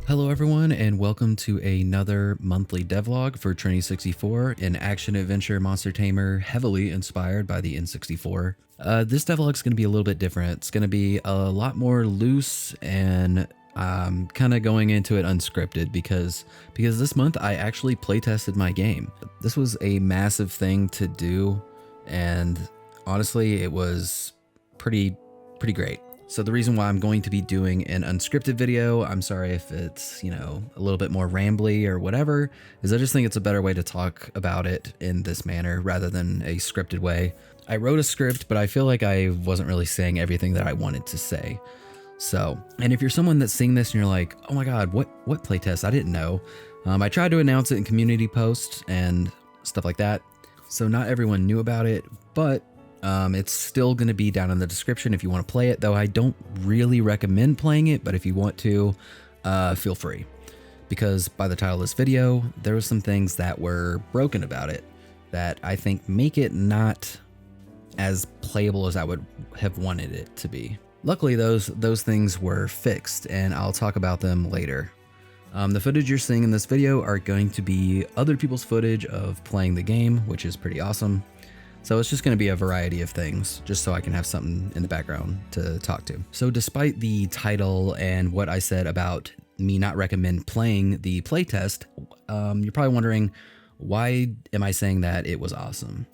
Hello everyone and welcome to another monthly devlog for Trinity 64, an action-adventure monster tamer heavily inspired by the N64. This devlog is going to be a little bit different. It's going to be a lot more loose and kind of going into it unscripted because this month I actually playtested my game. This was a massive thing to do and honestly it was pretty great. So the reason why I'm going to be doing an unscripted video, I'm sorry if it's, a little bit more rambly or whatever, is I just think it's a better way to talk about it in this manner rather than a scripted way. I wrote a script, but I feel like I wasn't really saying everything that I wanted to say. So, and if you're someone that's seeing this and you're like, oh my God, what playtest? I didn't know. I tried to announce it in community posts and stuff like that. So not everyone knew about it, but it's still going to be down in the description if you want to play it, though I don't really recommend playing it, but if you want to, feel free. Because by the title of this video, there were some things that were broken about it that I think make it not as playable as I would have wanted it to be. Luckily, those things were fixed, and I'll talk about them later. The footage you're seeing in this video are going to be other people's footage of playing the game, which is pretty awesome. So it's just going to be a variety of things, just so I can have something in the background to talk to. So despite the title and what I said about me not recommend playing the playtest, you're probably wondering, why am I saying that it was awesome?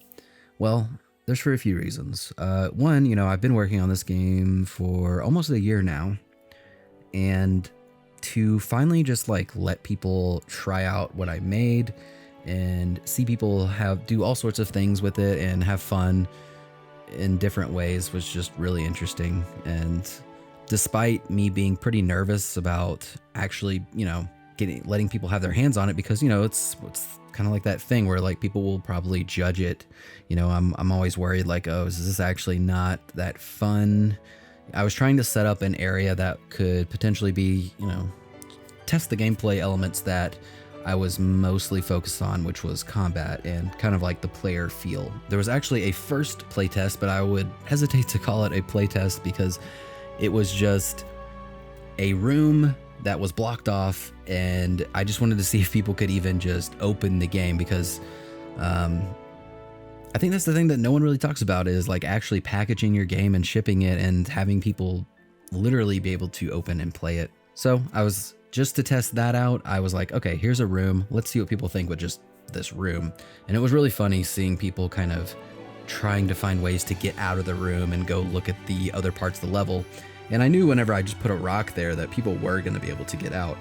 Well, there's for a few reasons. One, I've been working on this game for almost a year now, and to finally just let people try out what I made and see people do all sorts of things with it and have fun in different ways was just really interesting. And despite me being pretty nervous about actually, letting people have their hands on it, because, it's kind of like that thing where people will probably judge it. I'm always worried oh, is this actually not that fun? I was trying to set up an area that could potentially be, test the gameplay elements that I was mostly focused on, which was combat and kind of the player feel. There was actually a first playtest, but I would hesitate to call it a playtest because it was just a room that was blocked off, and I just wanted to see if people could even just open the game, because I think that's the thing that no one really talks about is actually packaging your game and shipping it and having people literally be able to open and play it. So just to test that out, I was like, okay, here's a room. Let's see what people think with just this room. And it was really funny seeing people kind of trying to find ways to get out of the room and go look at the other parts of the level. And I knew whenever I just put a rock there that people were going to be able to get out.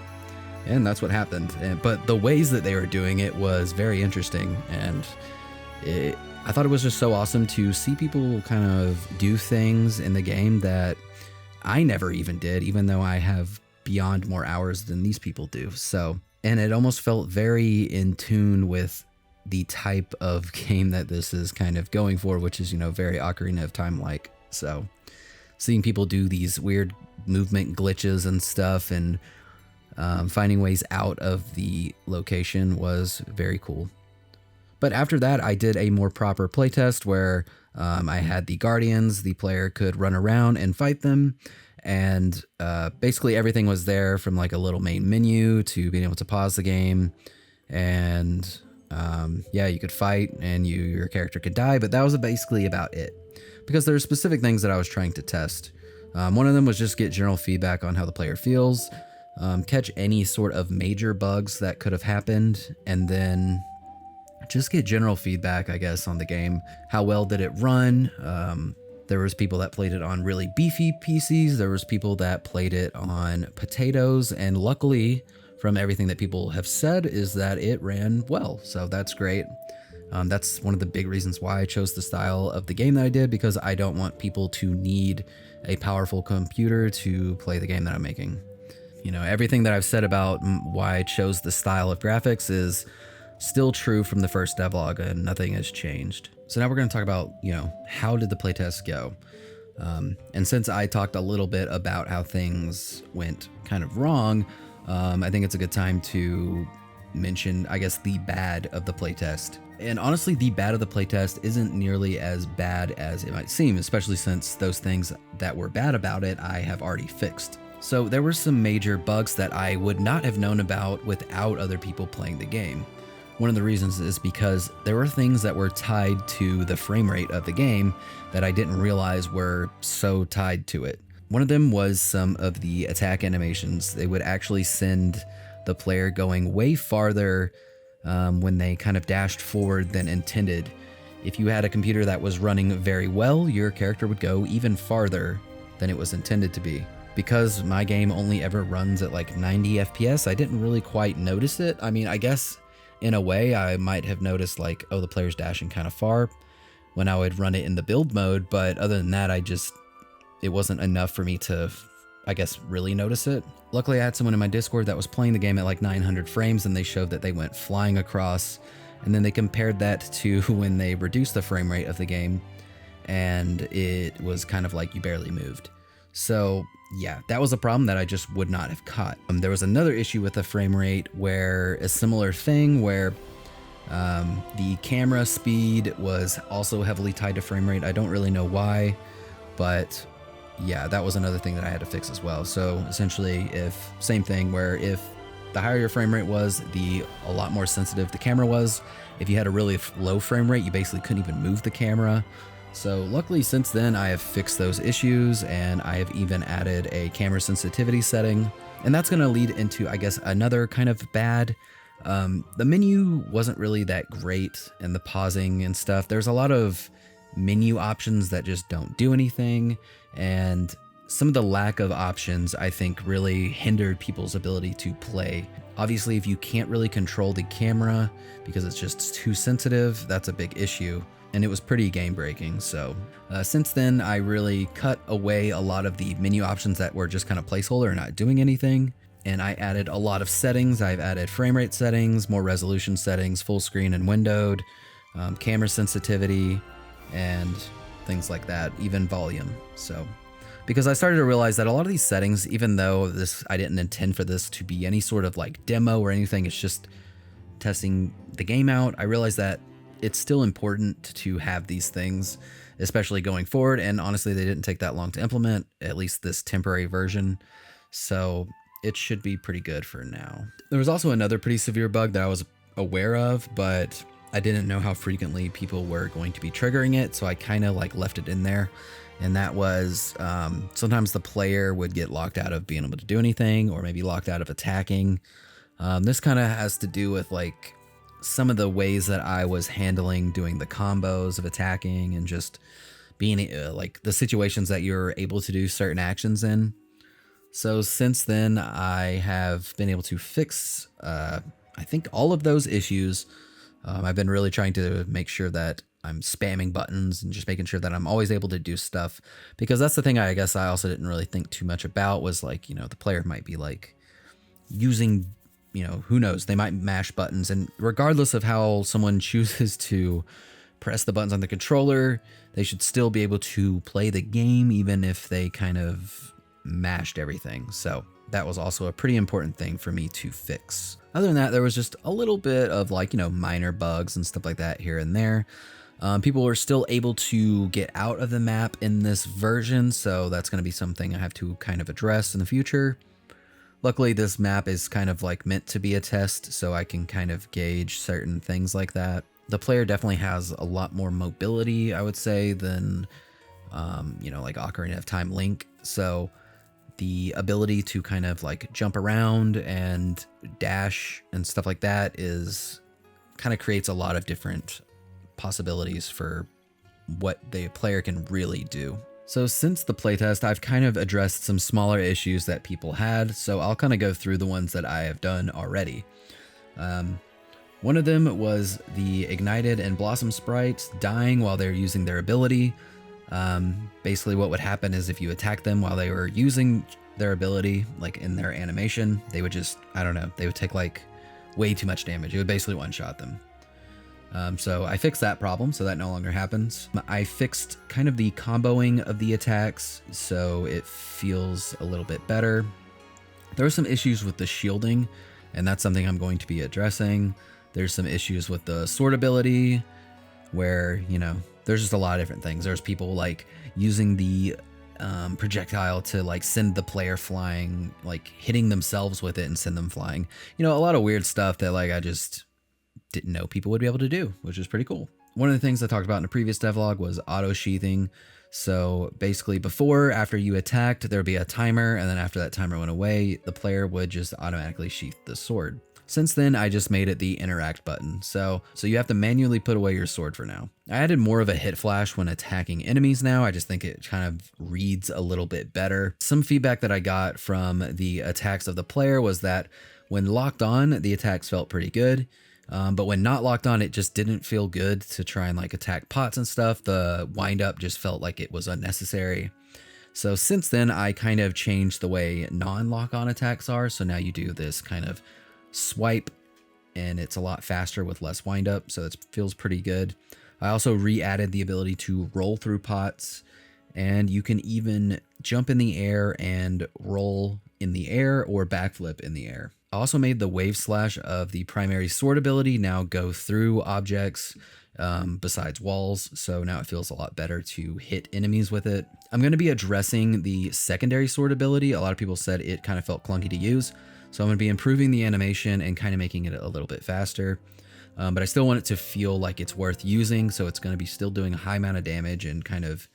And that's what happened. But the ways that they were doing it was very interesting. And I thought it was just so awesome to see people kind of do things in the game that I never even did, even though I have beyond more hours than these people do. So, and it almost felt very in tune with the type of game that this is kind of going for, which is, very Ocarina of Time-like. So seeing people do these weird movement glitches and stuff and finding ways out of the location was very cool. But after that, I did a more proper playtest where I had the guardians. The player could run around and fight them. And basically everything was there, from a little main menu to being able to pause the game. And yeah, you could fight and your character could die, but that was basically about it. Because there are specific things that I was trying to test. One of them was just get general feedback on how the player feels, catch any sort of major bugs that could have happened, and then just get general feedback, I guess, on the game. How well did it run? There was people that played it on really beefy PCs. There was people that played it on potatoes. And luckily, from everything that people have said, is that it ran well. So that's great. That's one of the big reasons why I chose the style of the game that I did, because I don't want people to need a powerful computer to play the game that I'm making. Everything that I've said about why I chose the style of graphics is still true from the first devlog, and nothing has changed. So now we're going to talk about, how did the playtest go? And since I talked a little bit about how things went kind of wrong, I think it's a good time to mention, I guess, the bad of the playtest. And honestly, the bad of the playtest isn't nearly as bad as it might seem, especially since those things that were bad about it, I have already fixed. So there were some major bugs that I would not have known about without other people playing the game. One of the reasons is because there were things that were tied to the frame rate of the game that I didn't realize were so tied to it. One of them was some of the attack animations. They would actually send the player going way farther when they kind of dashed forward than intended. If you had a computer that was running very well, your character would go even farther than it was intended to be. Because my game only ever runs at like 90 FPS, I didn't really quite notice it. I mean, I guess in a way I might have noticed like, oh, the player's dashing kind of far when I would run it in the build mode, but other than that, it wasn't enough for me to, I guess, really notice it. Luckily, I had someone in my Discord that was playing the game at like 900 frames, and they showed that they went flying across, and then they compared that to when they reduced the frame rate of the game, and it was kind of like you barely moved. So yeah, that was a problem that I just would not have caught. There was another issue with the frame rate where a similar thing where the camera speed was also heavily tied to frame rate. I don't really know why, but yeah, that was another thing that I had to fix as well. So essentially, same thing where if the higher your frame rate was, a lot more sensitive the camera was. If you had a really low frame rate, you basically couldn't even move the camera. So luckily since then I have fixed those issues, and I have even added a camera sensitivity setting. And that's gonna lead into, I guess, another kind of bad. The menu wasn't really that great, and the pausing and stuff. There's a lot of menu options that just don't do anything, and some of the lack of options I think really hindered people's ability to play. Obviously, if you can't really control the camera because it's just too sensitive, that's a big issue. And it was pretty game breaking. So since then, I really cut away a lot of the menu options that were just kind of placeholder and not doing anything. And I added a lot of settings. I've added frame rate settings, more resolution settings, full screen and windowed, camera sensitivity, and things like that, even volume. So because I started to realize that a lot of these settings, even though I didn't intend for this to be any sort of like demo or anything, it's just testing the game out, I realized that it's still important to have these things, especially going forward. And honestly, they didn't take that long to implement, at least this temporary version. So it should be pretty good for now. There was also another pretty severe bug that I was aware of, but I didn't know how frequently people were going to be triggering it. So I kind of like left it in there. And that was sometimes the player would get locked out of being able to do anything, or maybe locked out of attacking. This kind of has to do with like some of the ways that I was handling doing the combos of attacking and just being like the situations that you're able to do certain actions in. So since then, I have been able to fix, I think, all of those issues. I've been really trying to make sure that I'm spamming buttons and just making sure that I'm always able to do stuff, because that's the thing I guess I also didn't really think too much about was like, the player might be like using, who knows, they might mash buttons, and regardless of how someone chooses to press the buttons on the controller, they should still be able to play the game even if they kind of mashed everything. So that was also a pretty important thing for me to fix. Other than that, there was just a little bit of like, minor bugs and stuff like that here and there. People were still able to get out of the map in this version, so that's going to be something I have to kind of address in the future. Luckily, this map is kind of like meant to be a test, so I can kind of gauge certain things like that. The player definitely has a lot more mobility, I would say, than, like Ocarina of Time Link. So the ability to kind of like jump around and dash and stuff like that kind of creates a lot of different possibilities for what the player can really do. So since the playtest, I've kind of addressed some smaller issues that people had, so I'll kind of go through the ones that I have done already. One of them was the Ignited and Blossom sprites dying while they're using their ability. Basically what would happen is if you attack them while they were using their ability, like in their animation, they would just, I don't know, they would take like way too much damage. It would basically one-shot them. So I fixed that problem, so that no longer happens. I fixed kind of the comboing of the attacks, so it feels a little bit better. There were some issues with the shielding, and that's something I'm going to be addressing. There's some issues with the sword ability, where, there's just a lot of different things. There's people like using the projectile to like send the player flying, like hitting themselves with it and send them flying. You know, a lot of weird stuff that like I just didn't know people would be able to do, which is pretty cool. One of the things I talked about in a previous devlog was auto sheathing. So basically after you attacked, there'd be a timer, and then after that timer went away, the player would just automatically sheath the sword. Since then, I just made it the interact button. So you have to manually put away your sword for now. I added more of a hit flash when attacking enemies now. I just think it kind of reads a little bit better. Some feedback that I got from the attacks of the player was that when locked on, the attacks felt pretty good. But when not locked on, it just didn't feel good to try and like attack pots and stuff. The wind up just felt like it was unnecessary. So since then, I kind of changed the way non-lock on attacks are. So now you do this kind of swipe and it's a lot faster with less wind up. So it feels pretty good. I also re-added the ability to roll through pots, and you can even jump in the air and roll in the air or backflip in the air. I also made the wave slash of the primary sword ability now go through objects besides walls. So now it feels a lot better to hit enemies with it. I'm going to be addressing the secondary sword ability. A lot of people said it kind of felt clunky to use. So I'm going to be improving the animation and kind of making it a little bit faster. But I still want it to feel like it's worth using. So it's going to be still doing a high amount of damage and kind of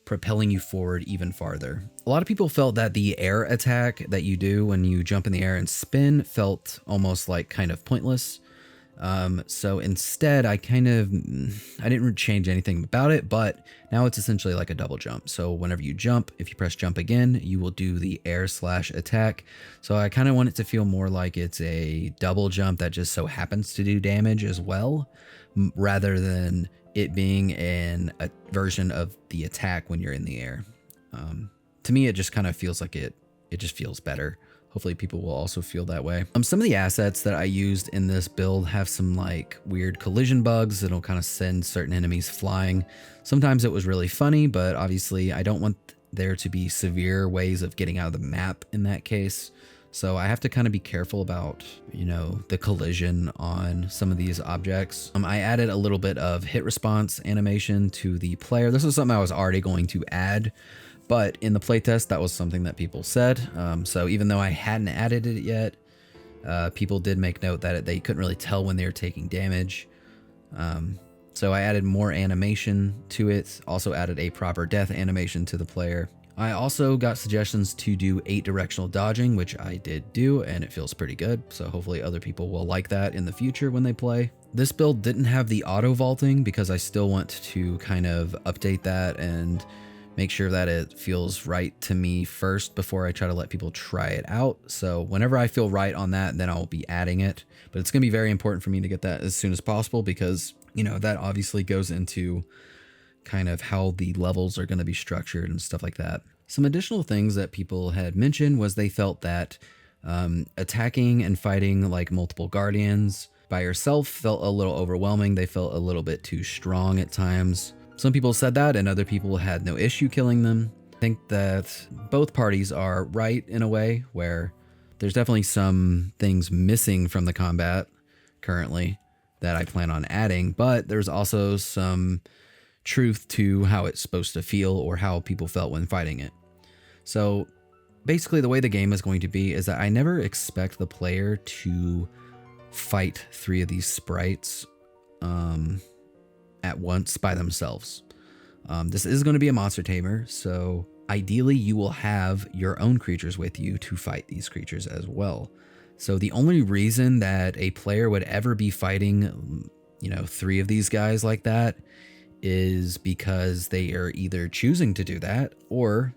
propelling you forward even farther. A lot of people felt that the air attack that you do when you jump in the air and spin felt almost like kind of pointless. So instead I didn't change anything about it, but now it's essentially like a double jump. So whenever you jump, if you press jump again, you will do the air slash attack. So I kind of want it to feel more like it's a double jump that just so happens to do damage as well, rather than it being a version of the attack when you're in the air. To me, it just kind of feels like it just feels better. Hopefully people will also feel that way. Some of the assets that I used in this build have some like weird collision bugs that'll kind of send certain enemies flying. Sometimes it was really funny, but obviously I don't want there to be severe ways of getting out of the map in that case. So I have to kind of be careful about, you know, the collision on some of these objects. I added a little bit of hit response animation to the player. This is something I was already going to add, but in the playtest, that was something that people said. So even though I hadn't added it yet, people did make note that they couldn't really tell when they were taking damage. So I added more animation to it, also added a proper death animation to the player. I also got suggestions to do 8 directional dodging, which I did do, and it feels pretty good. So hopefully other people will like that in the future when they play. This build didn't have the auto vaulting because I still want to kind of update that and make sure that it feels right to me first before I try to let people try it out. So whenever I feel right on that, then I'll be adding it. But it's going to be very important for me to get that as soon as possible because, you know, that obviously goes into kind of how the levels are going to be structured and stuff like that. Some additional things that people had mentioned was they felt that attacking and fighting like multiple guardians by yourself felt a little overwhelming. They felt a little bit too strong at times. Some people said that, and other people had no issue killing them. I think that both parties are right in a way where there's definitely some things missing from the combat currently that I plan on adding, but there's also some truth to how it's supposed to feel or how people felt when fighting it. So basically the way the game is going to be is that I never expect the player to fight 3 of these sprites at once by themselves. This is going to be a monster tamer, so ideally you will have your own creatures with you to fight these creatures as well. So the only reason that a player would ever be fighting, you know, 3 of these guys like that is because they are either choosing to do that or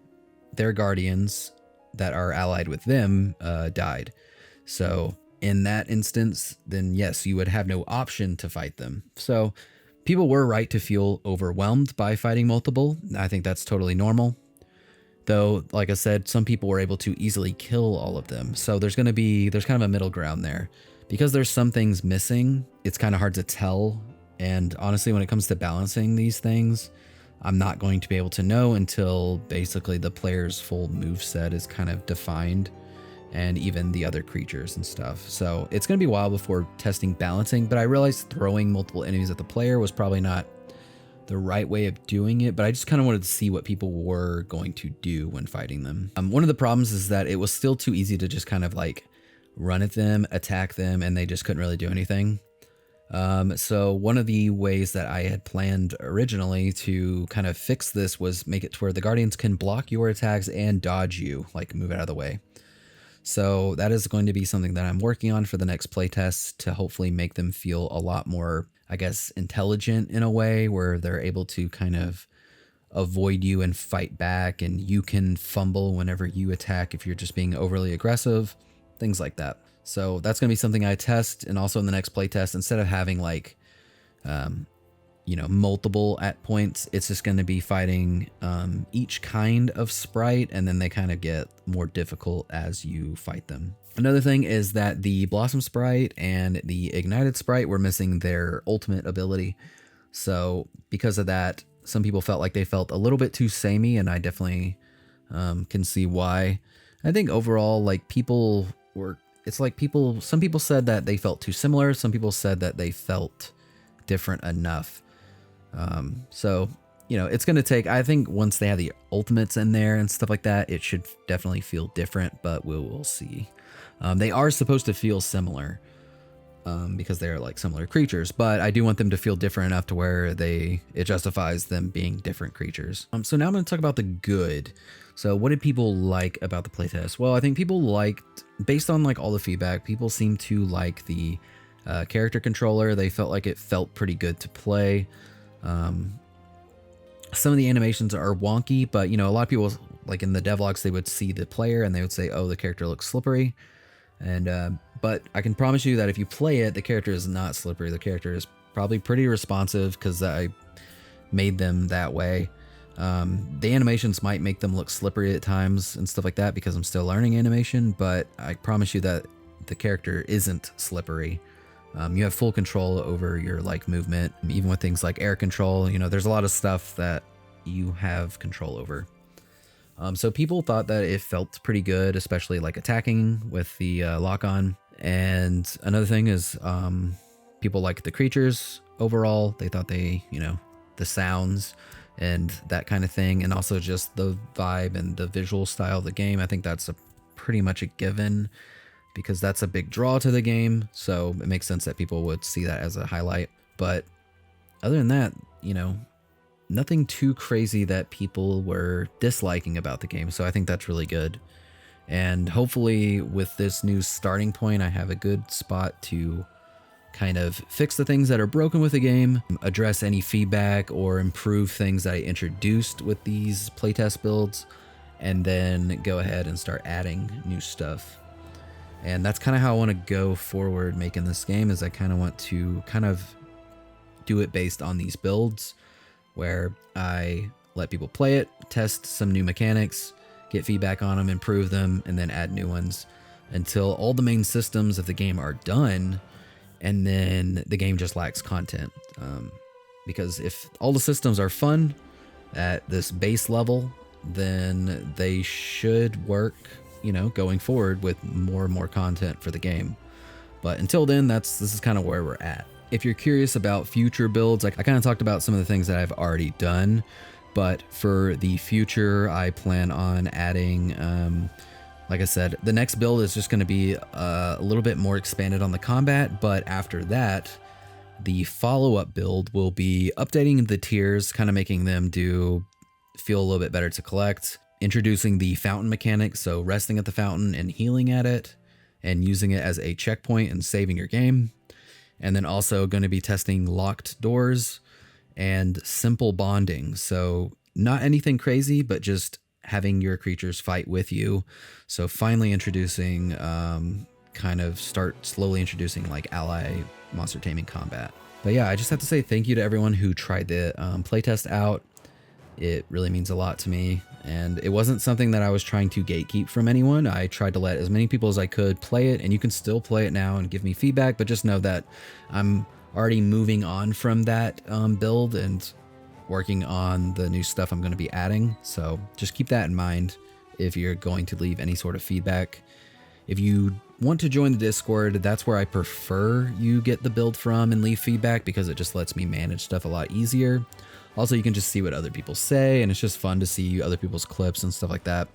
their guardians that are allied with them died. So in that instance, then yes, you would have no option to fight them. So people were right to feel overwhelmed by fighting multiple. I think that's totally normal. Though, like I said, some people were able to easily kill all of them. So there's kind of a middle ground there. Because there's some things missing, it's kind of hard to tell. And honestly, when it comes to balancing these things, I'm not going to be able to know until basically the player's full move set is kind of defined, and even the other creatures and stuff. So it's going to be a while before testing balancing, but I realized throwing multiple enemies at the player was probably not the right way of doing it, but I just kind of wanted to see what people were going to do when fighting them. One of the problems is that it was still too easy to just kind of like run at them, attack them, and they just couldn't really do anything. So one of the ways that I had planned originally to kind of fix this was make it to where the Guardians can block your attacks and dodge you, like move out of the way. So that is going to be something that I'm working on for the next playtest to hopefully make them feel a lot more, I guess, intelligent in a way where they're able to kind of avoid you and fight back, and you can fumble whenever you attack if you're just being overly aggressive, things like that. So that's going to be something I test. And also in the next playtest, instead of having like, multiple at points, it's just going to be fighting each kind of sprite, and then they kind of get more difficult as you fight them. Another thing is that the Blossom sprite and the Ignited sprite were missing their ultimate ability. So because of that, some people felt like they felt a little bit too samey, and I definitely can see why. I think overall, like some people said that they felt too similar. Some people said that they felt different enough. So, it's going to take, I think once they have the ultimates in there and stuff like that, it should definitely feel different, but we'll see. They are supposed to feel similar, because they're like similar creatures, but I do want them to feel different enough to where it justifies them being different creatures. So now I'm going to talk about the good. So what did people like about the playtest? Well, I think people liked, based on like all the feedback, people seem to like the character controller. They felt like it felt pretty good to play. Some of the animations are wonky, but a lot of people, like in the devlogs, they would see the player and they would say, oh, the character looks slippery. And but I can promise you that if you play it, the character is not slippery. The character is probably pretty responsive because I made them that way. The animations might make them look slippery at times and stuff like that because I'm still learning animation, but I promise you that the character isn't slippery. You have full control over your like movement, even with things like air control. There's a lot of stuff that you have control over. So people thought that it felt pretty good, especially like attacking with the lock-on. And another thing is people like the creatures overall. They thought the sounds and that kind of thing, and also just the vibe and the visual style of the game. I think that's pretty much a given, because that's a big draw to the game. So it makes sense that people would see that as a highlight. But other than that, nothing too crazy that people were disliking about the game. So I think that's really good. And hopefully with this new starting point, I have a good spot to kind of fix the things that are broken with the game, address any feedback, or improve things that I introduced with these playtest builds, and then go ahead and start adding new stuff. And that's kind of how I want to go forward making this game, is I kind of want to kind of do it based on these builds where I let people play it, test some new mechanics, get feedback on them, improve them, and then add new ones until all the main systems of the game are done, and then the game just lacks content. Because if all the systems are fun at this base level, then they should work, going forward with more and more content for the game. But until then, this is kind of where we're at. If you're curious about future builds, I kind of talked about some of the things that I've already done, but for the future, I plan on adding, like I said, the next build is just going to be a little bit more expanded on the combat, but after that, the follow-up build will be updating the tiers, kind of making them feel a little bit better to collect, introducing the fountain mechanic, so resting at the fountain and healing at it, and using it as a checkpoint and saving your game. And then also going to be testing locked doors and simple bonding. So not anything crazy, but just having your creatures fight with you. So finally introducing, start slowly introducing like ally monster taming combat. But yeah, I just have to say thank you to everyone who tried the playtest out. It really means a lot to me. And it wasn't something that I was trying to gatekeep from anyone. I tried to let as many people as I could play it, and you can still play it now and give me feedback, but just know that I'm already moving on from that build and working on the new stuff I'm going to be adding. So just keep that in mind if you're going to leave any sort of feedback. If you want to join the Discord, that's where I prefer you get the build from and leave feedback, because it just lets me manage stuff a lot easier. Also, you can just see what other people say, and it's just fun to see other people's clips and stuff like that.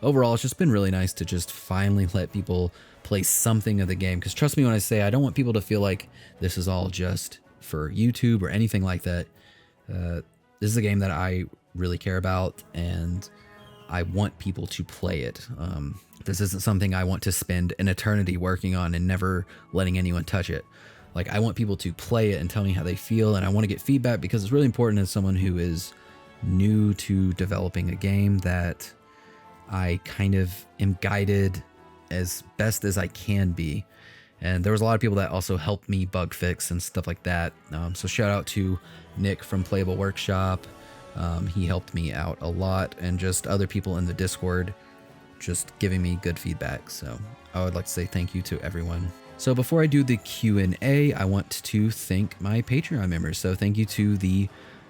Overall, it's just been really nice to just finally let people play something of the game. Because trust me when I say I don't want people to feel like this is all just for YouTube or anything like that. This is a game that I really care about, and I want people to play it. This isn't something I want to spend an eternity working on and never letting anyone touch it. Like, I want people to play it and tell me how they feel, and I want to get feedback because it's really important as someone who is new to developing a game that I kind of am guided as best as I can be. And there was a lot of people that also helped me bug fix and stuff like that. So shout out to Nick from Playable Workshop. He helped me out a lot, and just other people in the Discord just giving me good feedback. So I would like to say thank you to everyone. So before I do the Q&A, I want to thank my Patreon members. So thank you to the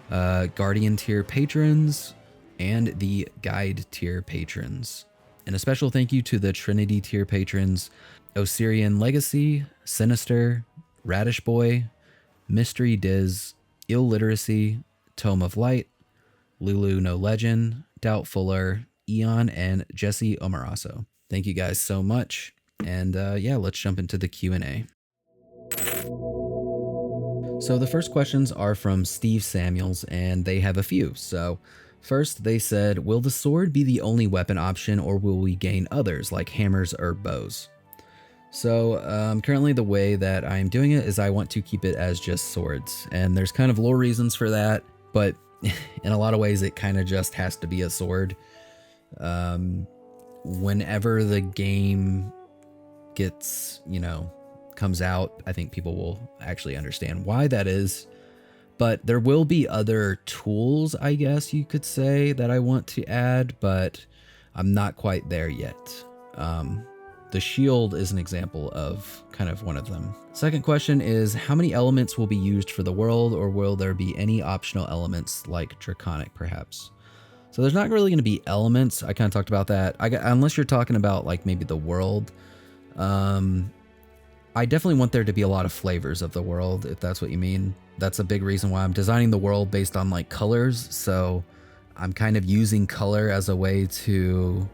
Guardian tier patrons and the Guide tier patrons. And a special thank you to the Trinity tier patrons: Osirian Legacy, Sinister, Radish Boy, Mystery Diz, Illiteracy, Tome of Light, Lulu No Legend, Doubtfuller, Eon, and Jesse Omaraso. Thank you guys so much. And yeah, let's jump into the Q&A. So the first questions are from Steve Samuels, and they have a few. So first, they said, will the sword be the only weapon option, or will we gain others like hammers or bows? So currently the way that I'm doing it is I want to keep it as just swords, and there's kind of lore reasons for that, but in a lot of ways it kind of just has to be a sword. Whenever the game gets, comes out, I think people will actually understand why that is. But there will be other tools, I guess you could say, that I want to add, but I'm not quite there yet. The shield is an example of kind of one of them. Second question is, how many elements will be used for the world, or will there be any optional elements like Draconic perhaps? So there's not really going to be elements. I kind of talked about that. Unless you're talking about like maybe the world. I definitely want there to be a lot of flavors of the world, if that's what you mean. That's a big reason why I'm designing the world based on like colors. So I'm kind of using color as a way to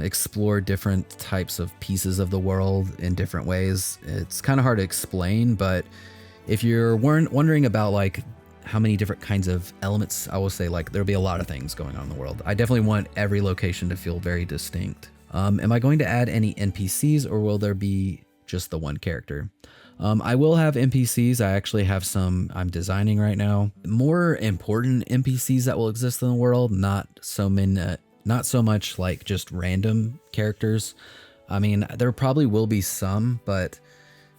explore different types of pieces of the world in different ways. It's kind of hard to explain, but if you're wondering about like how many different kinds of elements, I will say like there'll be a lot of things going on in the world. I definitely want every location to feel very distinct. Am I going to add any NPCs, or will there be just the one character? I will have NPCs. I actually have some I'm designing right now. More important NPCs that will exist in the world, not so much like just random characters. I mean, there probably will be some, but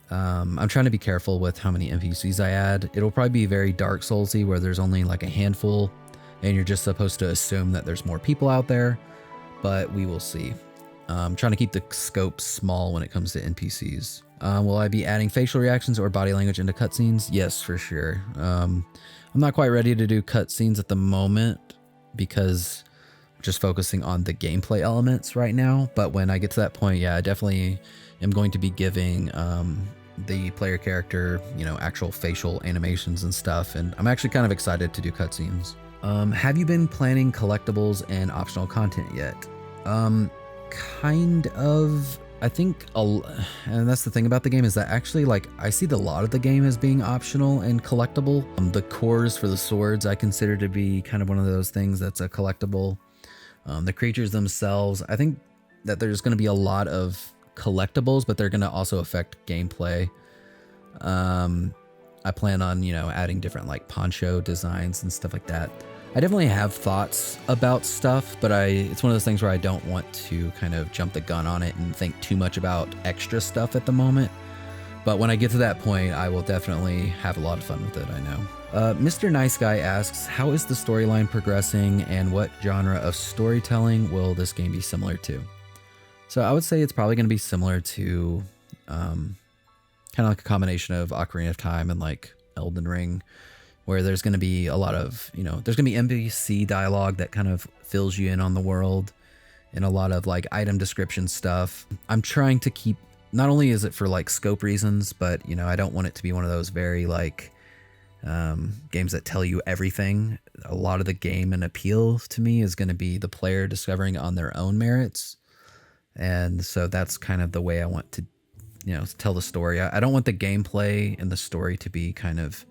I'm trying to be careful with how many NPCs I add. It'll probably be very Dark Soulsy, where there's only like a handful, and you're just supposed to assume that there's more people out there, but we will see. I'm trying to keep the scope small when it comes to NPCs. Will I be adding facial reactions or body language into cutscenes? Yes, for sure. I'm not quite ready to do cutscenes at the moment because I'm just focusing on the gameplay elements right now. But when I get to that point, yeah, I definitely am going to be giving the player character, actual facial animations and stuff. And I'm actually kind of excited to do cutscenes. Have you been planning collectibles and optional content yet? Kind of. I think, and that's the thing about the game, is that actually, like, I see a lot of the game as being optional and collectible. The cores for the swords I consider to be kind of one of those things that's a collectible. The creatures themselves, I think that there's going to be a lot of collectibles, but they're going to also affect gameplay. I plan on, adding different like poncho designs and stuff like that. I definitely have thoughts about stuff, but it's one of those things where I don't want to kind of jump the gun on it and think too much about extra stuff at the moment. But when I get to that point, I will definitely have a lot of fun with it, I know. Mr. Nice Guy asks, how is the storyline progressing, and what genre of storytelling will this game be similar to? So I would say it's probably going to be similar to kind of like a combination of Ocarina of Time and like Elden Ring, where there's going to be a lot of, there's going to be NPC dialogue that kind of fills you in on the world, and a lot of like item description stuff. I'm trying to keep, not only is it for like scope reasons, but I don't want it to be one of those very like games that tell you everything. A lot of the game and appeal to me is going to be the player discovering on their own merits. And so that's kind of the way I want to, tell the story. I don't want the gameplay and the story to be kind of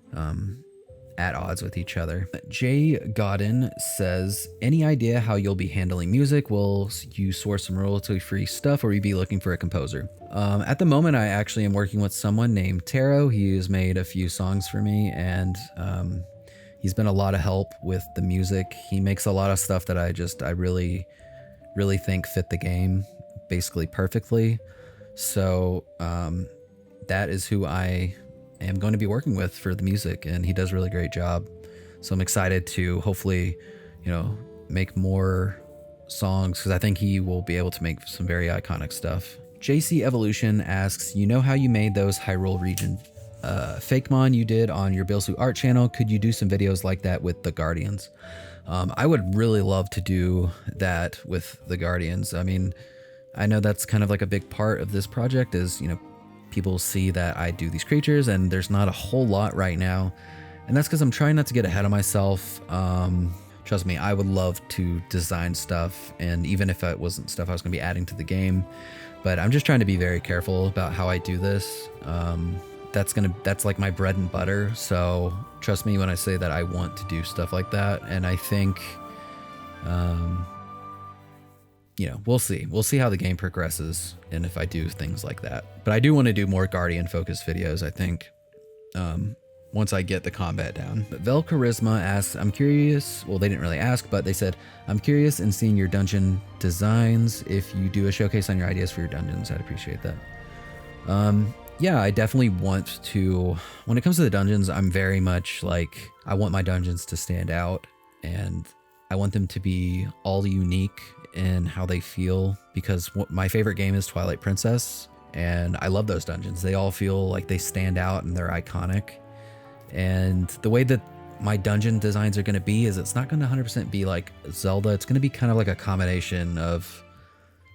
at odds with each other. Jay Godin says, any idea how you'll be handling music? Will you source some royalty-free stuff, or will you be looking for a composer? At the moment, I actually am working with someone named Taro. He has made a few songs for me, and he's been a lot of help with the music. He makes a lot of stuff that I really, really think fit the game basically perfectly. So that is who I am going to be working with for the music, and he does a really great job. So I'm excited to hopefully, make more songs, because I think he will be able to make some very iconic stuff. JC Evolution asks, how you made those Hyrule region Fakemon you did on your Bilsu art channel? Could you do some videos like that with the Guardians? I would really love to do that with the Guardians. I mean, I know that's kind of like a big part of this project is, people see that I do these creatures, and there's not a whole lot right now. And that's because I'm trying not to get ahead of myself. Trust me, I would love to design stuff, and even if it wasn't stuff I was going to be adding to the game, but I'm just trying to be very careful about how I do this. That's like my bread and butter. So trust me when I say that I want to do stuff like that. And I think, we'll see. We'll see how the game progresses and if I do things like that. But I do want to do more Guardian focused videos, I think, once I get the combat down. But Vel Charisma asks, I'm curious. Well, they didn't really ask, but they said, I'm curious in seeing your dungeon designs. If you do a showcase on your ideas for your dungeons, I'd appreciate that. Yeah, I definitely want to, when it comes to the dungeons, I'm very much like, I want my dungeons to stand out, and I want them to be all unique in how they feel, because my favorite game is Twilight Princess, and I love those dungeons. They all feel like they stand out and they're iconic. And the way that my dungeon designs are going to be is it's not going to 100% be like Zelda. It's going to be kind of like a combination of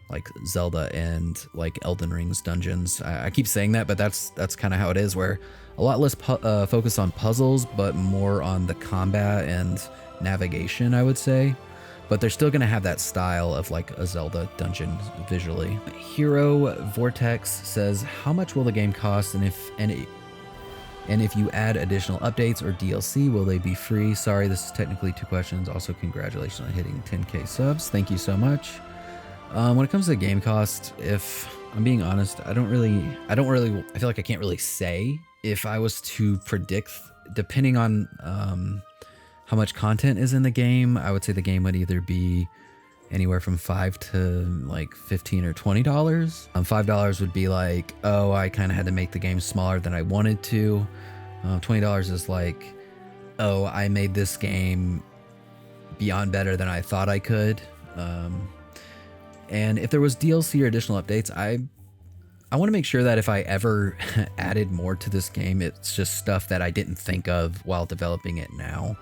like Zelda and like Elden Ring's dungeons. I keep saying that, but that's kind of how it is, where a lot less focus on puzzles, but more on the combat and navigation, I would say. But they're still going to have that style of like a Zelda dungeon visually. Hero Vortex says, how much will the game cost, and if you add additional updates or DLC, will they be free? Sorry, this is technically two questions. Also, congratulations on hitting 10K subs. Thank you so much. When it comes to game cost, if I'm being honest, I feel like I can't really say. If I was to predict, depending on how much content is in the game, I would say the game would either be anywhere from $5 to like $15 or $20. $5 would be like, oh, I kind of had to make the game smaller than I wanted to. $20 is like, oh, I made this game beyond better than I thought I could. And if there was DLC or additional updates, I want to make sure that if I ever added more to this game, it's just stuff that I didn't think of while developing it now.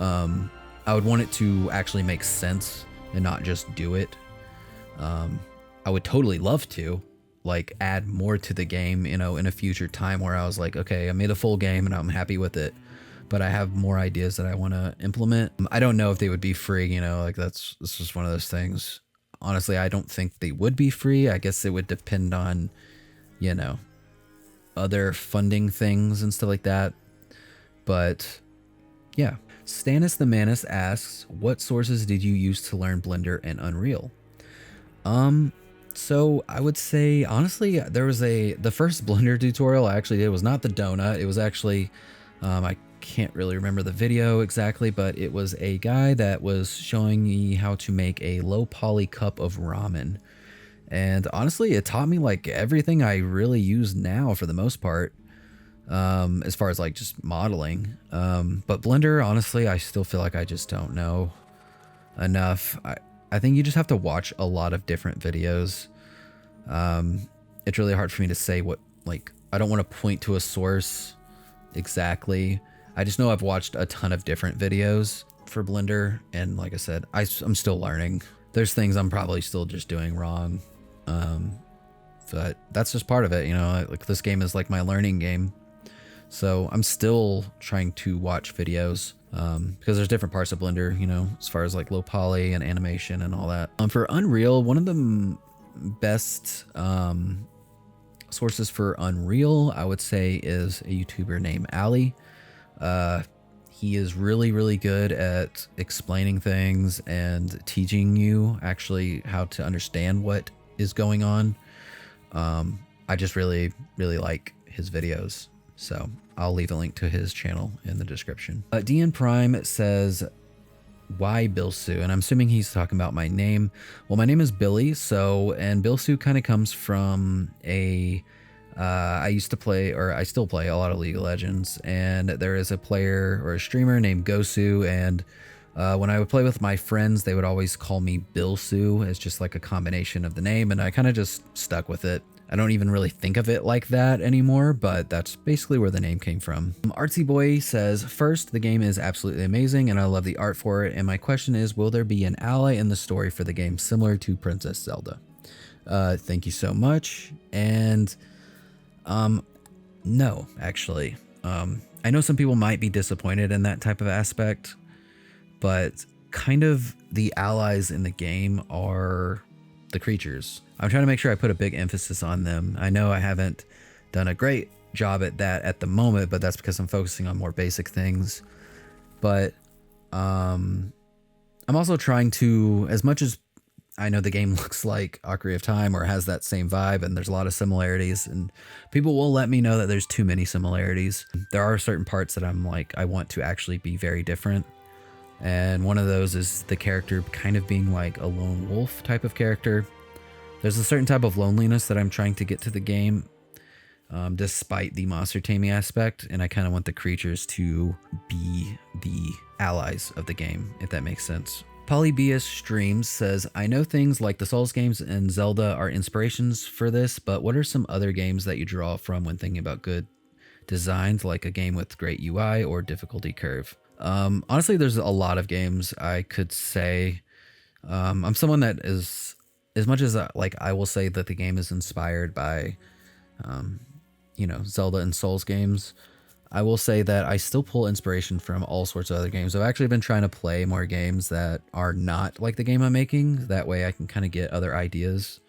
I would want it to actually make sense and not just do it. I would totally love to like add more to the game, in a future time where I was like, okay, I made a full game and I'm happy with it, but I have more ideas that I want to implement. I don't know if they would be free, like this is one of those things. Honestly, I don't think they would be free. I guess it would depend on, other funding things and stuff like that. But yeah. Stannis the Manus asks, what sources did you use to learn Blender and Unreal? So I would say, honestly, the first Blender tutorial I actually did was not the donut. It was actually, I can't really remember the video exactly, but it was a guy that was showing me how to make a low poly cup of ramen. And honestly, it taught me like everything I really use now for the most part. As far as like just modeling. But Blender, honestly, I still feel like I just don't know enough. I think you just have to watch a lot of different videos. It's really hard for me to say what, like, I don't want to point to a source exactly. I just know I've watched a ton of different videos for Blender. And like I said, I'm still learning. There's things I'm probably still just doing wrong. But that's just part of it. Like this game is like my learning game. So I'm still trying to watch videos because there's different parts of Blender, you know, as far as like low poly and animation and all that. For Unreal, one of the best sources for Unreal, I would say, is a YouTuber named Ali. He is really, really good at explaining things and teaching you actually how to understand what is going on. I just really, really like his videos. So I'll leave a link to his channel in the description. DN Prime says, why Bilsu? And I'm assuming he's talking about my name. Well, my name is Billy. So, and Bilsu kind of comes from I used to play, or I still play a lot of League of Legends, and there is a player or a streamer named Gosu, and when I would play with my friends, they would always call me Bilsu as just like a combination of the name, and I kind of just stuck with it. I don't even really think of it like that anymore, but that's basically where the name came from. Artsy Boy says, first, the game is absolutely amazing and I love the art for it. And my question is, will there be an ally in the story for the game similar to Princess Zelda? Thank you so much. And no, actually. I know some people might be disappointed in that type of aspect, but kind of the allies in the game are the creatures. I'm trying to make sure I put a big emphasis on them. I know I haven't done a great job at that at the moment, but that's because I'm focusing on more basic things. But I'm also trying to, as much as I know the game looks like Ocarina of Time or has that same vibe and there's a lot of similarities, and people will let me know that there's too many similarities. There are certain parts that I'm like, I want to actually be very different. And one of those is the character kind of being like a lone wolf type of character. There's a certain type of loneliness that I'm trying to get to the game, despite the monster taming aspect. And I kind of want the creatures to be the allies of the game, if that makes sense. Polybius Streams says, I know things like the Souls games and Zelda are inspirations for this, but what are some other games that you draw from when thinking about good designs, like a game with great UI or difficulty curve? Honestly, there's a lot of games I could say. I'm someone that is, as much as like I will say that the game is inspired by, you know, Zelda and Souls games, I will say that I still pull inspiration from all sorts of other games. I've actually been trying to play more games that are not like the game I'm making. That way I can kind of get other ideas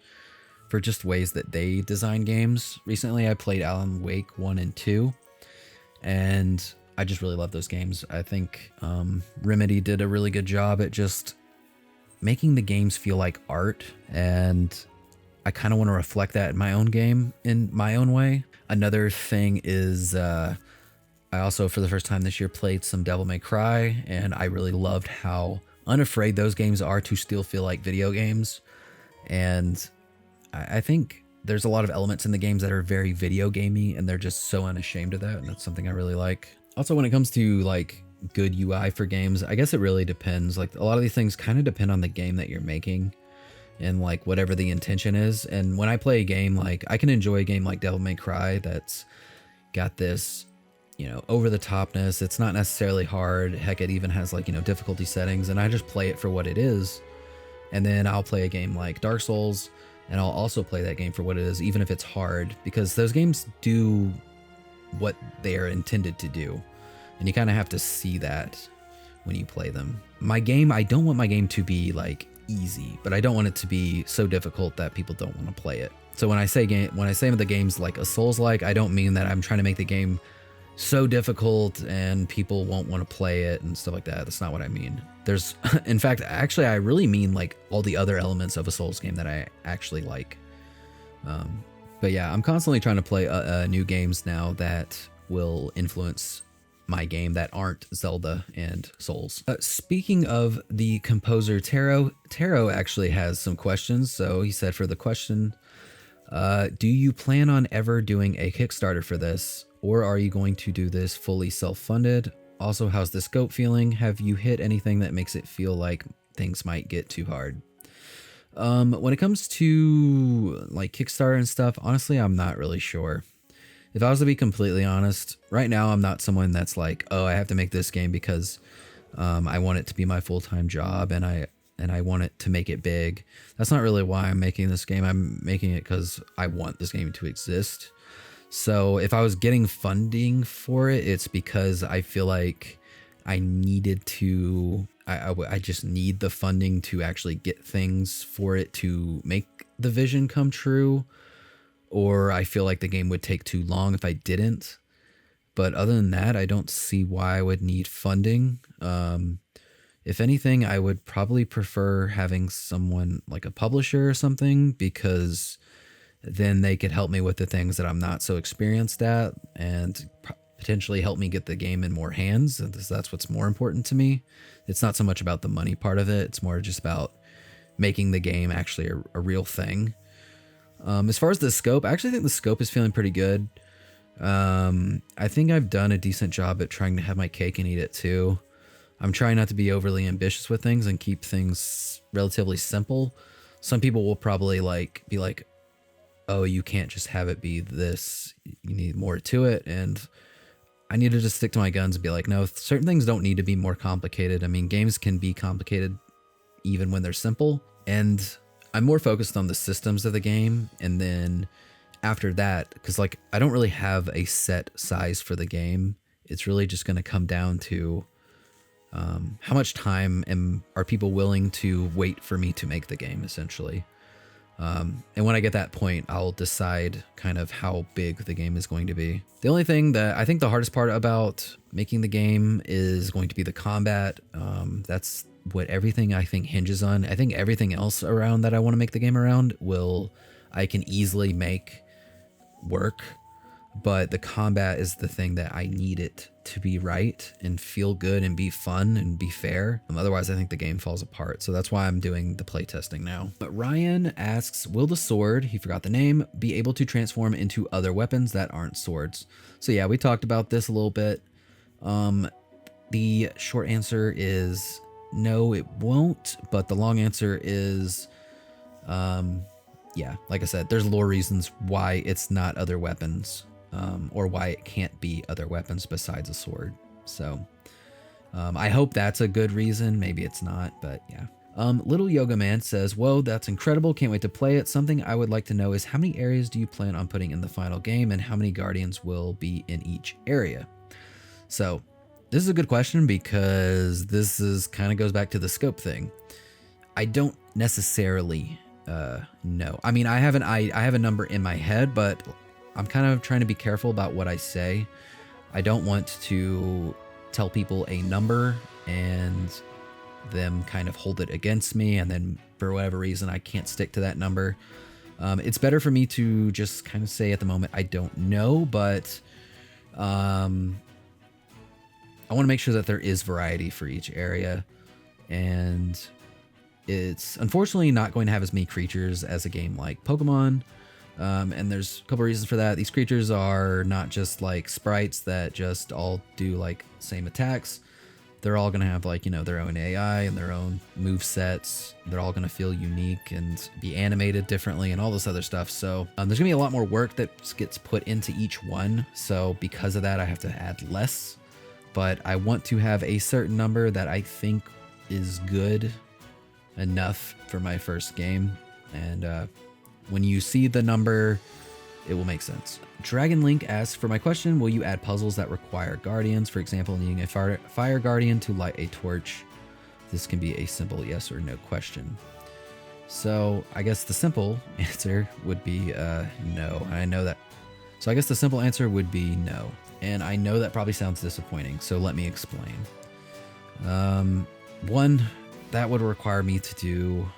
for just ways that they design games. Recently I played Alan Wake 1 and 2, and I just really love those games. I think Remedy did a really good job at just making the games feel like art, and I kind of want to reflect that in my own game in my own way. Another thing is I also, for the first time this year, played some Devil May Cry, and I really loved how unafraid those games are to still feel like video games. And I think there's a lot of elements in the games that are very video gamey, and they're just so unashamed of that, and that's something I really like. Also, when it comes to like good UI for games, I guess it really depends. Like a lot of these things kind of depend on the game that you're making and like whatever the intention is. And when I play a game, like I can enjoy a game like Devil May Cry that's got this, you know, over the topness. It's not necessarily hard. Heck, it even has like, you know, difficulty settings, and I just play it for what it is. And then I'll play a game like Dark Souls, and I'll also play that game for what it is, even if it's hard, because those games do what they are intended to do. And you kind of have to see that when you play them. My game, I don't want my game to be like easy, but I don't want it to be so difficult that people don't want to play it. So when I say the game's like a Souls-like, I don't mean that I'm trying to make the game so difficult and people won't want to play it and stuff like that. That's not what I mean. There's, in fact, actually, I really mean like all the other elements of a Souls game that I actually like. But yeah, I'm constantly trying to play new games now that will influence my game that aren't Zelda and Souls. Speaking of the composer Taro actually has some questions. So he said, for the question, do you plan on ever doing a Kickstarter for this, or are you going to do this fully self-funded? Also, how's the scope feeling? Have you hit anything that makes it feel like things might get too hard? When it comes to like Kickstarter and stuff, honestly, I'm not really sure. If I was to be completely honest, right now I'm not someone that's like, oh, I have to make this game because I want it to be my full-time job and I want it to make it big. That's not really why I'm making this game. I'm making it because I want this game to exist. So if I was getting funding for it, it's because I feel like I needed to, I just need the funding to actually get things for it to make the vision come true. Or I feel like the game would take too long if I didn't. But other than that, I don't see why I would need funding. If anything, I would probably prefer having someone like a publisher or something, because then they could help me with the things that I'm not so experienced at and potentially help me get the game in more hands. And that's what's more important to me. It's not so much about the money part of it. It's more just about making the game actually a real thing. As far as the scope, I actually think the scope is feeling pretty good. I think I've done a decent job at trying to have my cake and eat it too. I'm trying not to be overly ambitious with things and keep things relatively simple. Some people will probably be like, oh, you can't just have it be this, you need more to it. And I need to just stick to my guns and be like, no, certain things don't need to be more complicated. I mean, games can be complicated even when they're simple. And I'm more focused on the systems of the game. And then after that, because like I don't really have a set size for the game. It's really just going to come down to how much time are people willing to wait for me to make the game, essentially. And when I get that point, I'll decide kind of how big the game is going to be. The only thing that I think the hardest part about making the game is going to be the combat. That's what everything I think hinges on. I think everything else around that I want to make the game around I can easily make work, but the combat is the thing that I need it to be right and feel good and be fun and be fair. Otherwise, I think the game falls apart. So that's why I'm doing the playtesting now. But Ryan asks, will the sword, he forgot the name, be able to transform into other weapons that aren't swords? So yeah, we talked about this a little bit. The short answer is no, it won't. But the long answer is, yeah, like I said, there's lore reasons why it's not other weapons. Or why it can't be other weapons besides a sword. So I hope that's a good reason. Maybe it's not, but yeah. Little Yoga Man says, whoa, that's incredible. Can't wait to play it. Something I would like to know is how many areas do you plan on putting in the final game and how many guardians will be in each area? So this is a good question because this is kind of goes back to the scope thing. I don't necessarily know. I mean, I have a number in my head, but I'm kind of trying to be careful about what I say. I don't want to tell people a number and them kind of hold it against me, and then for whatever reason I can't stick to that number. It's better for me to just kind of say at the moment I don't know, but I want to make sure that there is variety for each area, and it's unfortunately not going to have as many creatures as a game like Pokemon. And there's a couple reasons for that. These creatures are not just like sprites that just all do like same attacks. They're all going to have like, their own AI and their own move sets. They're all going to feel unique and be animated differently and all this other stuff. So there's going to be a lot more work that gets put into each one. So because of that, I have to add less. But I want to have a certain number that I think is good enough for my first game. And when you see the number, it will make sense. Dragon Link asks, for my question, will you add puzzles that require guardians? For example, needing a fire guardian to light a torch. This can be a simple yes or no question. So I guess the simple answer would be no. And I know that. So I guess the simple answer would be no. And I know that probably sounds disappointing. So let me explain. One, that would require me to do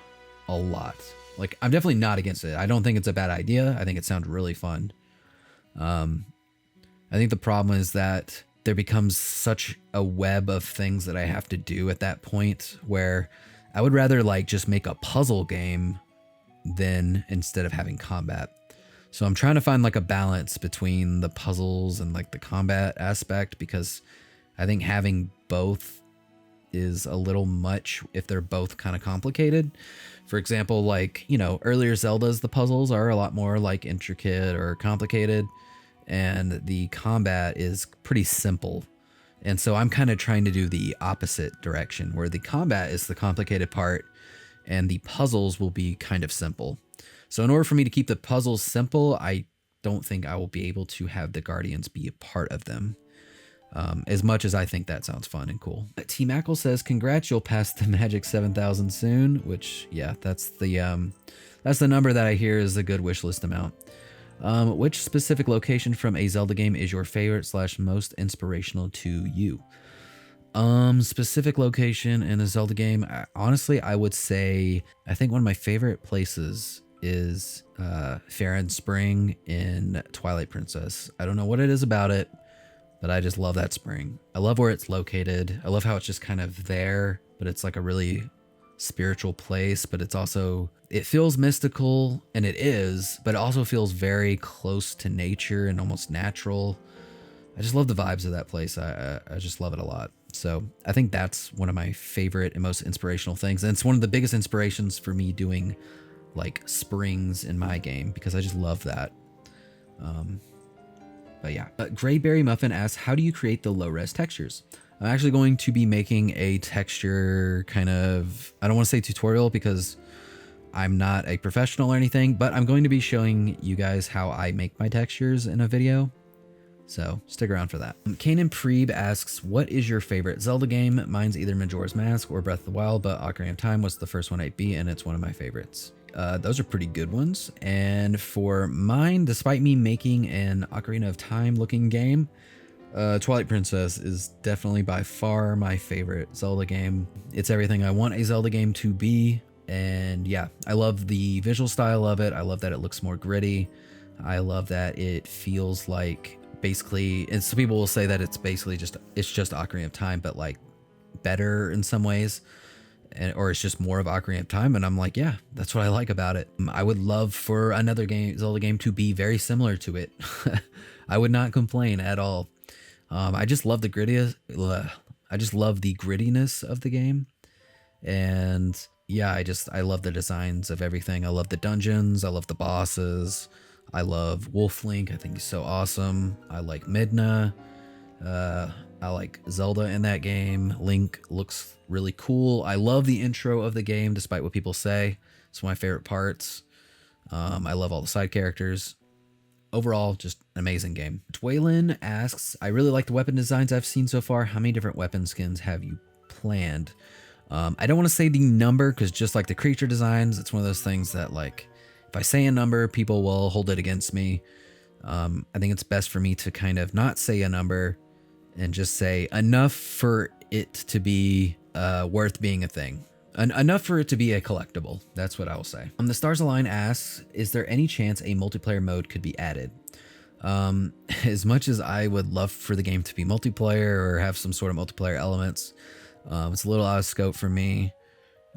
a lot. Like, I'm definitely not against it. I don't think it's a bad idea. I think it sounds really fun. I think the problem is that there becomes such a web of things that I have to do at that point where I would rather like just make a puzzle game than instead of having combat. So I'm trying to find like a balance between the puzzles and like the combat aspect, because I think having both is a little much if they're both kind of complicated. For example, like, earlier Zeldas, the puzzles are a lot more like intricate or complicated, and the combat is pretty simple. And so I'm kind of trying to do the opposite direction, where the combat is the complicated part and the puzzles will be kind of simple. So in order for me to keep the puzzles simple, I don't think I will be able to have the guardians be a part of them. As much as I think that sounds fun and cool. T Mackle says, congrats, you'll pass the magic 7,000 soon, which, yeah, that's the number that I hear is a good wish list amount. Which specific location from a Zelda game is your favorite / most inspirational to you? Specific location in a Zelda game, honestly, I would say, I think one of my favorite places is Farron Spring in Twilight Princess. I don't know what it is about it, but I just love that spring. I love where it's located. I love how it's just kind of there, but it's like a really spiritual place, but it's also, it feels mystical, and it is, but it also feels very close to nature and almost natural. I just love the vibes of that place. I just love it a lot. So I think that's one of my favorite and most inspirational things. And it's one of the biggest inspirations for me doing like springs in my game, because I just love that. But yeah, Grayberry Muffin asks, how do you create the low res textures? I'm actually going to be making a texture kind of, I don't want to say tutorial because I'm not a professional or anything, but I'm going to be showing you guys how I make my textures in a video. So stick around for that. Kanan Preeb asks, what is your favorite Zelda game? Mine's either Majora's Mask or Breath of the Wild, but Ocarina of Time was the first one I beat, and it's one of my favorites. Those are pretty good ones. And for mine, despite me making an Ocarina of Time looking game, Twilight Princess is definitely by far my favorite Zelda game. It's everything I want a Zelda game to be. And yeah, I love the visual style of it. I love that it looks more gritty. I love that it feels like basically, and some people will say that it's basically just Ocarina of Time, but like better in some ways. Or it's just more of Ocarina of Time, and I'm like, yeah, that's what I like about it. I would love for another Zelda game to be very similar to it. I would not complain at all. I just love the grittiness. I just love the grittiness of the game, and yeah, I love the designs of everything. I love the dungeons. I love the bosses. I love Wolf Link. I think he's so awesome. I like Midna. I like Zelda in that game. Link looks really cool. I love the intro of the game, despite what people say. It's one of my favorite parts. I love all the side characters. Overall, just an amazing game. Dwaylen asks, I really like the weapon designs I've seen so far. How many different weapon skins have you planned? I don't want to say the number, because just like the creature designs, it's one of those things that, like, if I say a number, people will hold it against me. I think it's best for me to kind of not say a number and just say enough for it to be worth being a thing. Enough for it to be a collectible. That's what I will say. The Stars Align asks, is there any chance a multiplayer mode could be added? As much as I would love for the game to be multiplayer or have some sort of multiplayer elements, it's a little out of scope for me.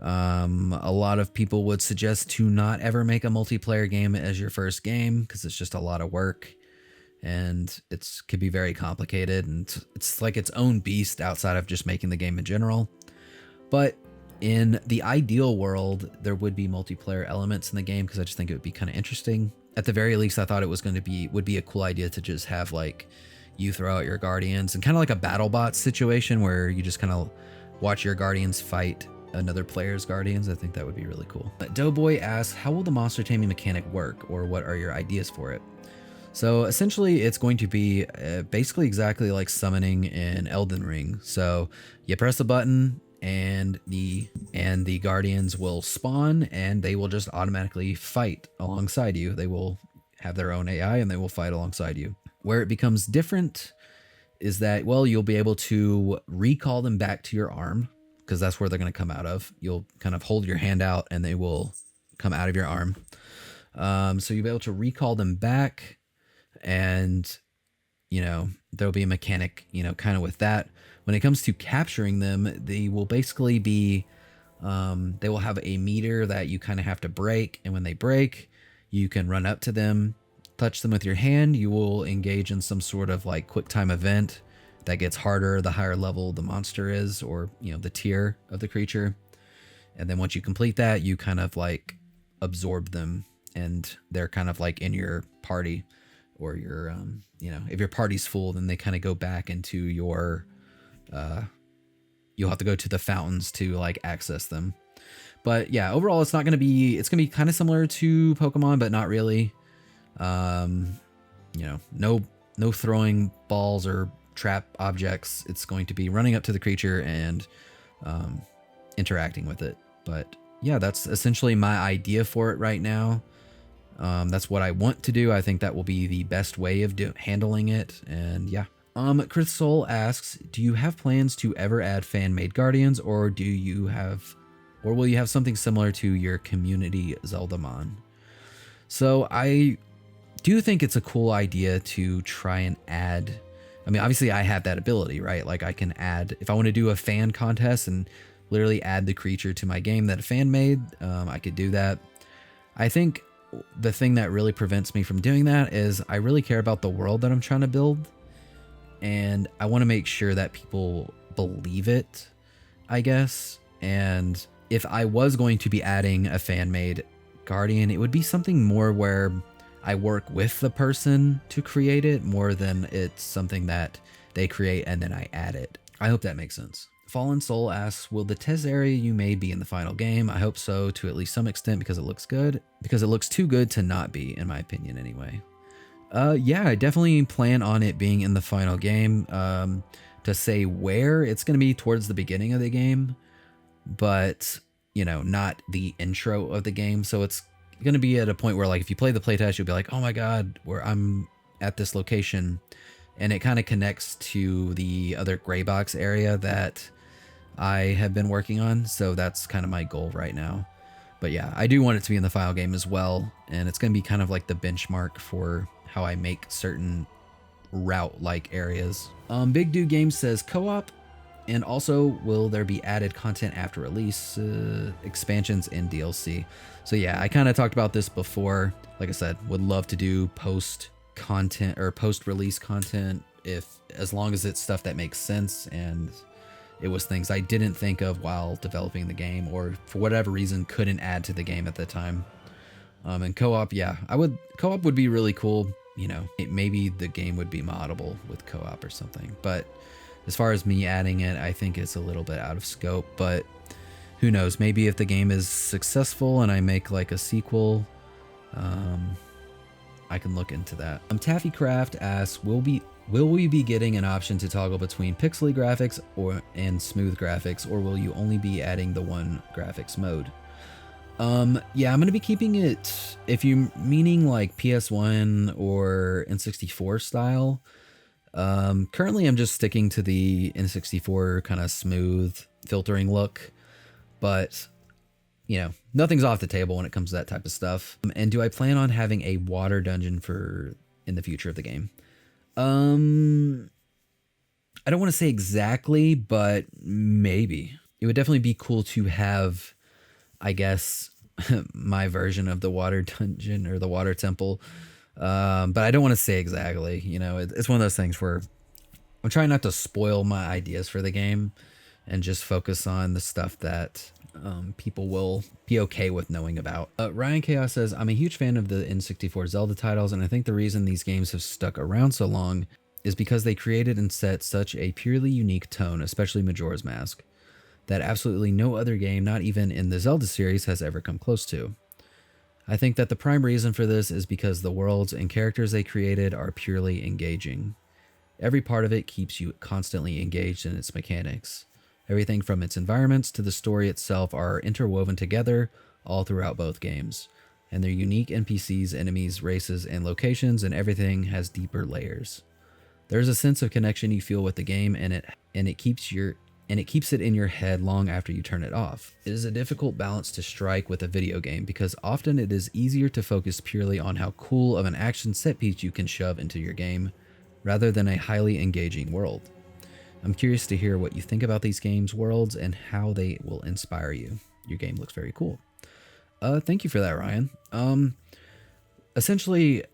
A lot of people would suggest to not ever make a multiplayer game as your first game, because it's just a lot of work and it could be very complicated, and it's like its own beast outside of just making the game in general. But in the ideal world, there would be multiplayer elements in the game, because I just think it would be kind of interesting. At the very least, I thought it would be a cool idea to just have like you throw out your guardians and kind of like a BattleBot situation where you just kind of watch your guardians fight another player's guardians. I think that would be really cool. Doughboy asks, how will the monster taming mechanic work, or what are your ideas for it? So essentially it's going to be basically exactly like summoning in Elden Ring. So you press a button and the guardians will spawn, and they will just automatically fight alongside you. They will have their own AI and they will fight alongside you. Where it becomes different is that, well, you'll be able to recall them back to your arm, because that's where they're going to come out of. You'll kind of hold your hand out and they will come out of your arm. So you'll be able to recall them back, and, you know, there'll be a mechanic, you know, kind of with that. When it comes to capturing them, they will basically be, they will have a meter that you kind of have to break. And when they break, you can run up to them, touch them with your hand. You will engage in some sort of like quick time event that gets harder the higher level the monster is, or, you know, the tier of the creature. And then once you complete that, you kind of like absorb them, and they're kind of like in your party, or your, you know, if your party's full, then they kind of go back into your, you'll have to go to the fountains to like access them. But yeah, overall, it's going to be kind of similar to Pokemon, but not really. no throwing balls or trap objects. It's going to be running up to the creature and interacting with it. But yeah, that's essentially my idea for it right now. That's what I want to do. I think that will be the best way of handling it. And yeah. Chris Soul asks, do you have plans to ever add fan-made guardians, or will you have something similar to your community Zeldamon? So I do think it's a cool idea to try and add. I mean, obviously I have that ability, right? Like I can add, if I want to do a fan contest and literally add the creature to my game that a fan made, I could do that. I think the thing that really prevents me from doing that is I really care about the world that I'm trying to build. And I want to make sure that people believe it, I guess. And if I was going to be adding a fan-made guardian, it would be something more where I work with the person to create it more than it's something that they create and then I add it. I hope that makes sense. Fallen Soul asks, will the test area you made be in the final game? I hope so, to at least some extent, because it looks good. Because it looks too good to not be, in my opinion anyway. Yeah, I definitely plan on it being in the final game. To say where, it's going to be towards the beginning of the game, but not the intro of the game. So it's going to be at a point where, like, if you play the playtest, you'll be like, oh my god, where I'm at this location, and it kind of connects to the other gray box area that I have been working on. So that's kind of my goal right now. But yeah, I do want it to be in the final game as well, and it's going to be kind of like the benchmark for how I make certain route-like areas. Big Dude Games says co-op, and also will there be added content after release, expansions and DLC. So yeah, I kind of talked about this before. Like I said, would love to do post-content or post-release content as long as it's stuff that makes sense and it was things I didn't think of while developing the game, or for whatever reason couldn't add to the game at the time. And co-op, yeah, co-op would be really cool. Maybe the game would be moddable with co-op or something. But as far as me adding it, I think it's a little bit out of scope. But who knows? Maybe if the game is successful and I make like a sequel, I can look into that. Taffy Craft asks, will we be getting an option to toggle between pixely graphics and smooth graphics, or will you only be adding the one graphics mode? Yeah, I'm going to be keeping it, if you're meaning like PS1 or N64 style. Currently I'm just sticking to the N64 kind of smooth filtering look, but nothing's off the table when it comes to that type of stuff. And do I plan on having a water dungeon in the future of the game? I don't want to say exactly, but maybe. It would definitely be cool to have, I guess, my version of the water dungeon or the water temple. But I don't want to say exactly. It's one of those things where I'm trying not to spoil my ideas for the game and just focus on the stuff that people will be okay with knowing about. Ryan Chaos says, I'm a huge fan of the N64 Zelda titles, and I think the reason these games have stuck around so long is because they created and set such a purely unique tone, especially Majora's Mask, that absolutely no other game, not even in the Zelda series, has ever come close to. I think that the prime reason for this is because the worlds and characters they created are purely engaging. Every part of it keeps you constantly engaged in its mechanics. Everything from its environments to the story itself are interwoven together all throughout both games. And their unique NPCs, enemies, races, and locations, and everything has deeper layers. There's a sense of connection you feel with the game, and it keeps it in your head long after you turn it off. It is a difficult balance to strike with a video game because often it is easier to focus purely on how cool of an action set piece you can shove into your game, rather than a highly engaging world. I'm curious to hear what you think about these games' worlds and how they will inspire you. Your game looks very cool. Thank you for that, Ryan. Essentially,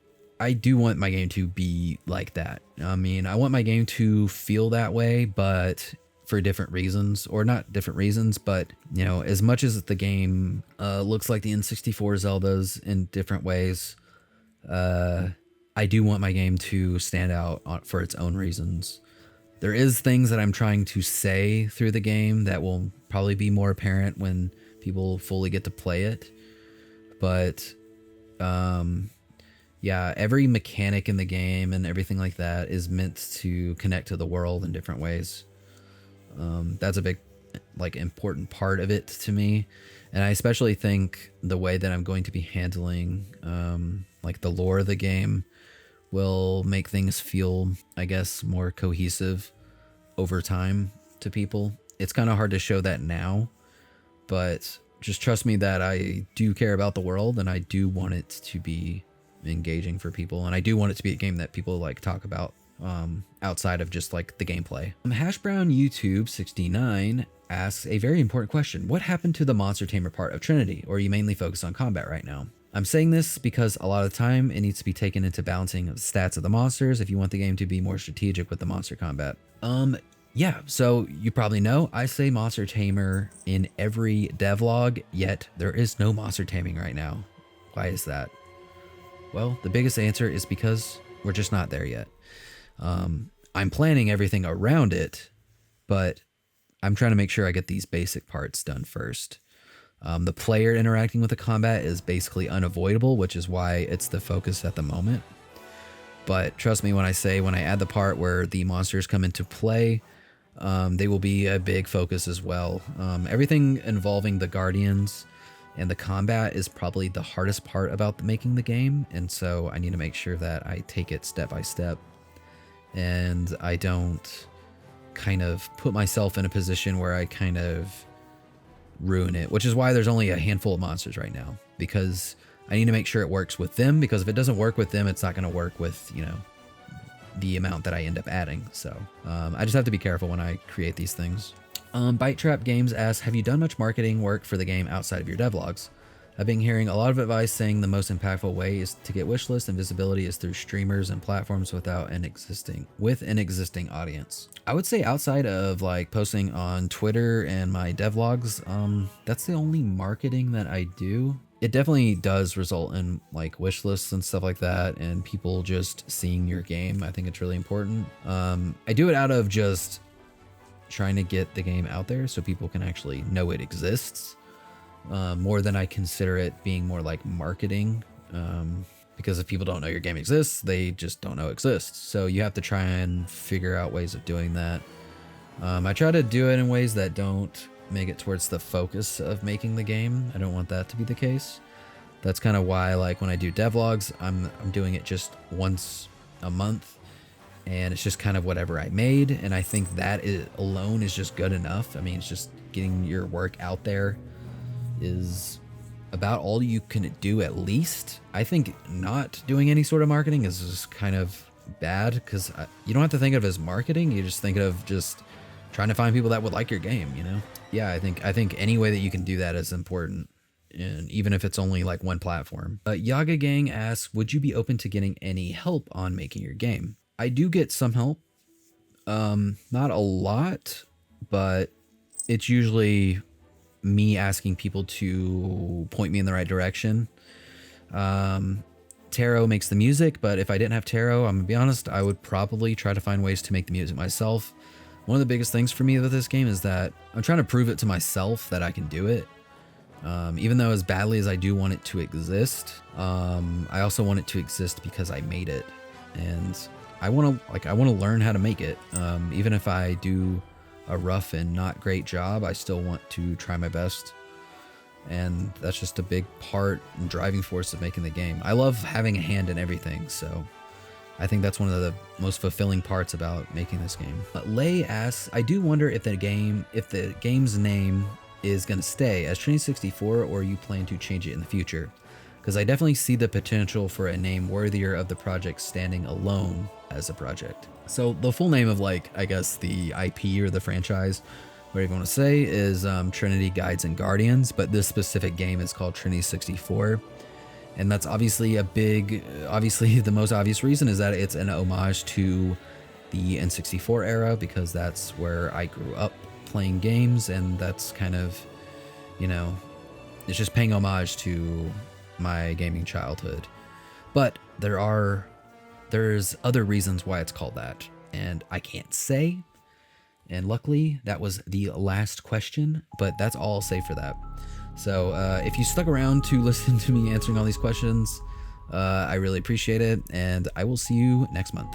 I do want my game to be like that. I mean, I want my game to feel that way, but for different reasons, or not different reasons, but as much as the game looks like the N64 Zeldas in different ways, I do want my game to stand out for its own reasons. There is things that I'm trying to say through the game that will probably be more apparent when people fully get to play it. But Yeah, every mechanic in the game and everything like that is meant to connect to the world in different ways. That's a big, like, important part of it to me. And I especially think the way that I'm going to be handling, like, the lore of the game will make things feel, I guess, more cohesive over time to people. It's kind of hard to show that now, but just trust me that I do care about the world and I do want it to be engaging for people, and I do want it to be a game that people like talk about outside of just like the gameplay. Hashbrown YouTube 69 asks a very important question. What happened to the monster tamer part of Trinity, or are you mainly focused on combat right now? I'm saying this because a lot of the time it needs to be taken into balancing of the stats of the monsters if you want the game to be more strategic with the monster combat. Yeah, so you probably know I say monster tamer in every devlog, yet there is no monster taming right now. Why is that? Well, the biggest answer is because we're just not there yet. I'm planning everything around it, but I'm trying to make sure I get these basic parts done first. The player interacting with the combat is basically unavoidable, which is why it's the focus at the moment. But trust me when I say when I add the part where the monsters come into play, they will be a big focus as well. Everything involving the guardians and the combat is probably the hardest part about making the game, and so I need to make sure that I take it step by step and I don't kind of put myself in a position where I kind of ruin it, which is why there's only a handful of monsters right now, because I need to make sure it works with them, because if it doesn't work with them, it's not going to work with, you know, the amount that I end up adding. So I just have to be careful when I create these things. Bite Trap Games asks, have you done much marketing work for the game outside of your devlogs? I've been hearing a lot of advice saying the most impactful way is to get wishlist and visibility is through streamers and platforms with an existing audience. I would say outside of like posting on Twitter and my devlogs, that's the only marketing that I do. It definitely does result in like wish lists and stuff like that and people just seeing your game. I think it's really important. I do it out of just trying to get the game out there so people can actually know it exists, more than I consider it being more like marketing, because if people don't know your game exists, they just don't know it exists. So you have to try and figure out ways of doing that. I try to do it in ways that don't make it towards the focus of making the game. I don't want that to be the case. That's kind of why, like, when I do devlogs, I'm doing it just once a month, and it's just kind of whatever I made, and I think that alone is just good enough. I mean, it's just getting your work out there is about all you can do, at least. I think not doing any sort of marketing is just kind of bad, because you don't have to think of it as marketing. You just think of just trying to find people that would like your game, you know? Yeah, I think any way that you can do that is important, and even if it's only like one platform. Yaga Gang asks, would you be open to getting any help on making your game? I do get some help, not a lot, but it's usually me asking people to point me in the right direction. Taro makes the music, but if I didn't have Taro, I'm gonna be honest, I would probably try to find ways to make the music myself. One of the biggest things for me with this game is that I'm trying to prove it to myself that I can do it. Even though as badly as I do want it to exist, I also want it to exist because I made it, and I want to learn how to make it. Even if I do a rough and not great job, I still want to try my best, and that's just a big part and driving force of making the game. I love having a hand in everything, so I think that's one of the most fulfilling parts about making this game. Lay asks, I do wonder if the game's name is going to stay as Trinity 64, or you plan to change it in the future, because I definitely see the potential for a name worthier of the project standing alone as a project. So the full name of, like, I guess the IP or the franchise, whatever you want to say, is Trinity Guides and Guardians, but this specific game is called Trinity 64. And that's obviously the most obvious reason is that it's an homage to the N64 era, because that's where I grew up playing games, and that's kind of, you know, it's just paying homage to my gaming childhood. But there's other reasons why it's called that, and I can't say. And luckily, that was the last question, but that's all I'll say for that. So if you stuck around to listen to me answering all these questions, I really appreciate it, and I will see you next month.